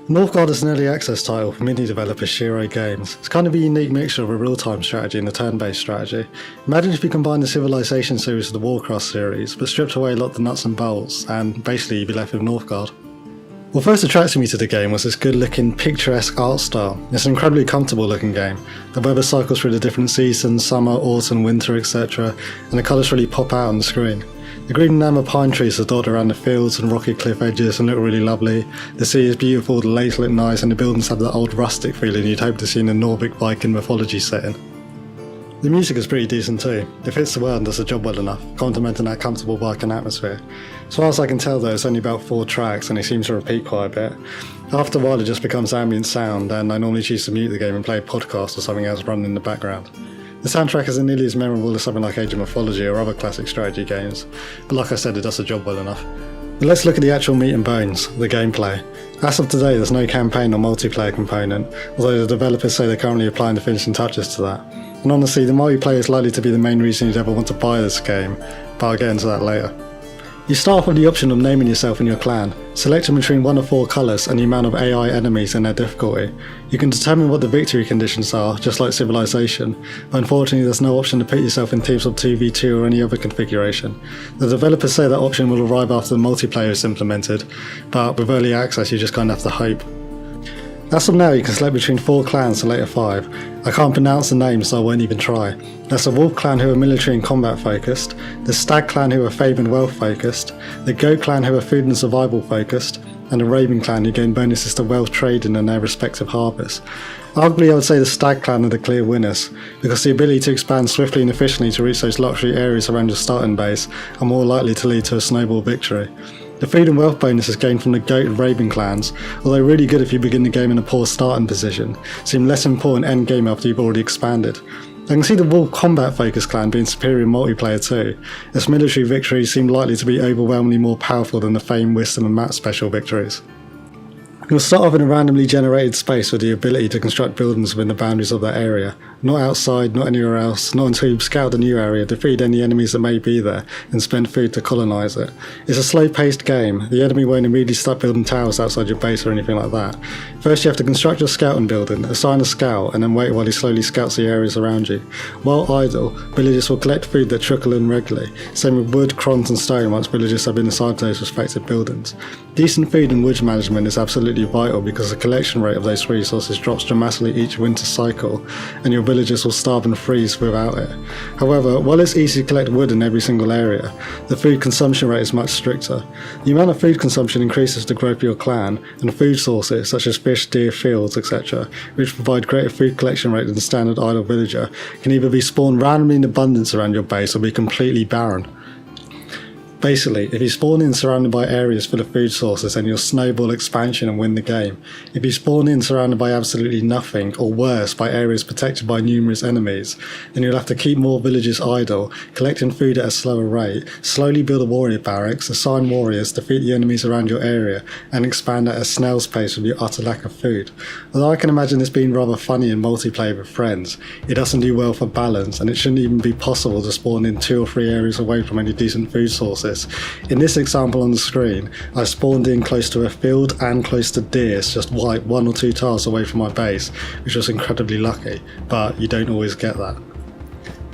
Northgard is an early access title from indie developer Shiro Games. It's kind of a unique mixture of a real-time strategy and a turn-based strategy. Imagine if you combine the Civilization series with the Warcraft series, but stripped away a lot of the nuts and bolts, and basically you'd be left with Northgard. What first attracted me to the game was this good-looking, picturesque art style. It's an incredibly comfortable-looking game. The weather cycles through the different seasons, summer, autumn, winter, etc., and the colours really pop out on the screen. The green enamel pine trees are dotted around the fields and rocky cliff edges and look really lovely. The sea is beautiful, the lakes look nice, and the buildings have that old rustic feeling you'd hope to see in a Nordic Viking mythology setting. The music is pretty decent too. It fits the world and does the job well enough, complementing that comfortable Viking atmosphere. As far as I can tell though, it's only about 4 tracks and they seem to repeat quite a bit. After a while it just becomes ambient sound, and I normally choose to mute the game and play a podcast or something else running in the background. The soundtrack isn't nearly as memorable as something like Age of Mythology or other classic strategy games, but like I said, it does the job well enough. But let's look at the actual meat and bones, the gameplay. As of today, there's no campaign or multiplayer component, although the developers say they're currently applying the finishing touches to that. And honestly, the multiplayer is likely to be the main reason you'd ever want to buy this game, but I'll get into that later. You start off with the option of naming yourself and your clan, selecting between 1 of 4 colours and the amount of AI enemies and their difficulty. You can determine what the victory conditions are, just like Civilization, but unfortunately there's no option to put yourself in teams of 2v2 or any other configuration. The developers say that option will arrive after the multiplayer is implemented, but with early access you just kind of have to hope. As of now, you can select between 4 clans to later 5. I can't pronounce the names, so I won't even try. That's the Wolf clan who are military and combat focused, the Stag clan who are fame and wealth focused, the Goat clan who are food and survival focused, and the Raven clan who gain bonuses to wealth trading and their respective harvests. Arguably I would say the Stag clan are the clear winners, because the ability to expand swiftly and efficiently to reach those luxury areas around your starting base are more likely to lead to a snowball victory. The food and wealth bonuses gained from the Goat and Raven clans, although really good if you begin the game in a poor starting position, seem less important end game after you've already expanded. I can see the Wolf combat focused clan being superior in multiplayer too, as military victories seem likely to be overwhelmingly more powerful than the fame, wisdom and map special victories. You'll start off in a randomly generated space with the ability to construct buildings within the boundaries of that area. Not outside, not anywhere else, not until you've scouted the new area, defeated any enemies that may be there, and spent food to colonise it. It's a slow-paced game. The enemy won't immediately start building towers outside your base or anything like that. First you have to construct your scouting building, assign a scout, and then wait while he slowly scouts the areas around you. While idle, villagers will collect food that trickle in regularly, same with wood, crons and stone once villagers have been inside those respective buildings. Decent food and wood management is absolutely vital because the collection rate of those resources drops dramatically each winter cycle, and your villagers will starve and freeze without it. However, while it's easy to collect wood in every single area, the food consumption rate is much stricter. The amount of food consumption increases the growth of your clan, and food sources such as fish, deer, fields, etc., which provide greater food collection rate than the standard idle villager, can either be spawned randomly in abundance around your base or be completely barren. Basically, if you spawn in surrounded by areas full of food sources, then you'll snowball expansion and win the game. If you spawn in surrounded by absolutely nothing, or worse, by areas protected by numerous enemies, then you'll have to keep more villages idle, collecting food at a slower rate, slowly build a warrior barracks, assign warriors, defeat the enemies around your area, and expand at a snail's pace with your utter lack of food. Although I can imagine this being rather funny in multiplayer with friends, it doesn't do well for balance, and it shouldn't even be possible to spawn in 2 or 3 areas away from any decent food sources. In this example on the screen, I spawned in close to a field and close to deer, just 1 or 2 tiles away from my base, which was incredibly lucky, but you don't always get that.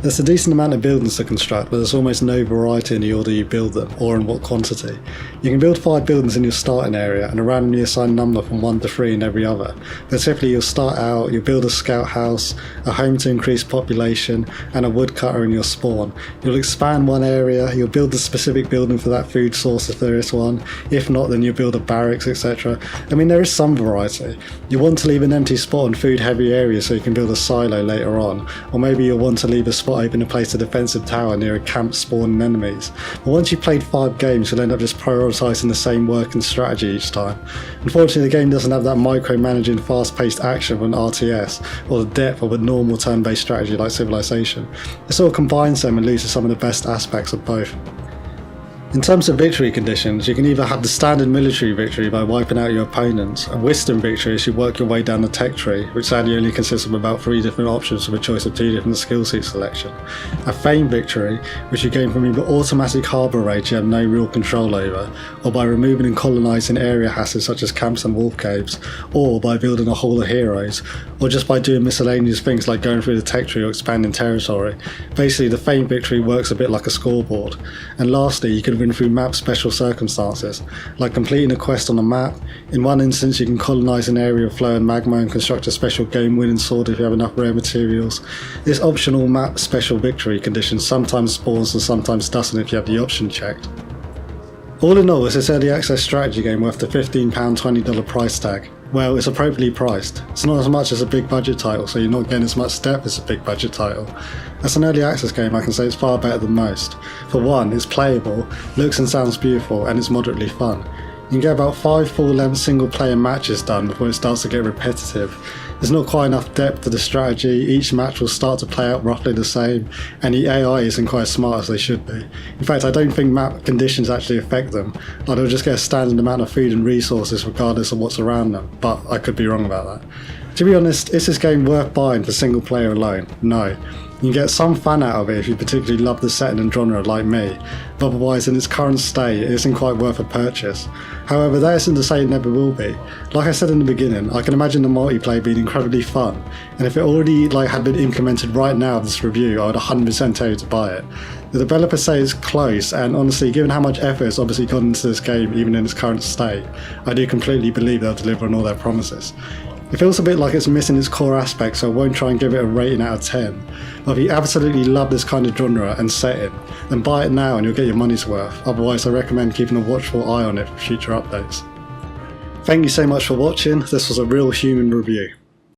There's a decent amount of buildings to construct, but there's almost no variety in the order you build them, or in what quantity. You can build 5 buildings in your starting area, and a randomly assigned number from 1 to 3 in every other. But typically you'll start out, you'll build a scout house, a home to increase population, and a woodcutter in your spawn. You'll expand one area, you'll build a specific building for that food source if there is one. If not, then you'll build a barracks, etc. I mean, there is some variety. You want to leave an empty spot in food heavy areas so you can build a silo later on, or maybe you'll want to leave a spot open to place a defensive tower near a camp spawning enemies. But once you've played 5 games, you'll end up just prioritising the same work and strategy each time. Unfortunately, the game doesn't have that micromanaging fast-paced action of an RTS, or the depth of a normal turn-based strategy like Civilization. It sort of combines them and loses some of the best aspects of both. In terms of victory conditions, you can either have the standard military victory by wiping out your opponents, a wisdom victory as you work your way down the tech tree, which sadly only consists of about 3 different options with a choice of 2 different skill suit selection, a fame victory, which you gain from either automatic harbour raids you have no real control over, or by removing and colonising area hazards such as camps and wolf caves, or by building a hall of heroes, or just by doing miscellaneous things like going through the tech tree or expanding territory. Basically, the fame victory works a bit like a scoreboard. And lastly, you can win through map special circumstances, like completing a quest on a map. In one instance, you can colonise an area of flowing magma and construct a special game-winning sword if you have enough rare materials. This optional map special victory condition sometimes spawns and sometimes doesn't if you have the option checked. All in all, it's this early access strategy game worth the £15 $20 price tag. Well, it's appropriately priced. It's not as much as a big budget title, so you're not getting as much depth as a big budget title. As an early access game, I can say it's far better than most. For one, it's playable, looks and sounds beautiful, and it's moderately fun. You can get about 5 full-length single-player matches done before it starts to get repetitive. There's not quite enough depth to the strategy, each match will start to play out roughly the same, and the AI isn't quite as smart as they should be. In fact, I don't think map conditions actually affect them, like they'll just get a standard amount of food and resources regardless of what's around them, but I could be wrong about that. To be honest, is this game worth buying for single player alone? No. You can get some fun out of it if you particularly love the setting and genre like me, but otherwise in its current state it isn't quite worth a purchase. However, that isn't to say it never will be. Like I said in the beginning, I can imagine the multiplayer being incredibly fun, and if it already had been implemented right now of this review, I would 100% tell you to buy it. The developers say it's close, and honestly, given how much effort has obviously gone into this game even in its current state, I do completely believe they'll deliver on all their promises. It feels a bit like it's missing its core aspects, so I won't try and give it a rating out of 10. But if you absolutely love this kind of genre and setting, then buy it now and you'll get your money's worth. Otherwise, I recommend keeping a watchful eye on it for future updates. Thank you so much for watching. This was a real human review.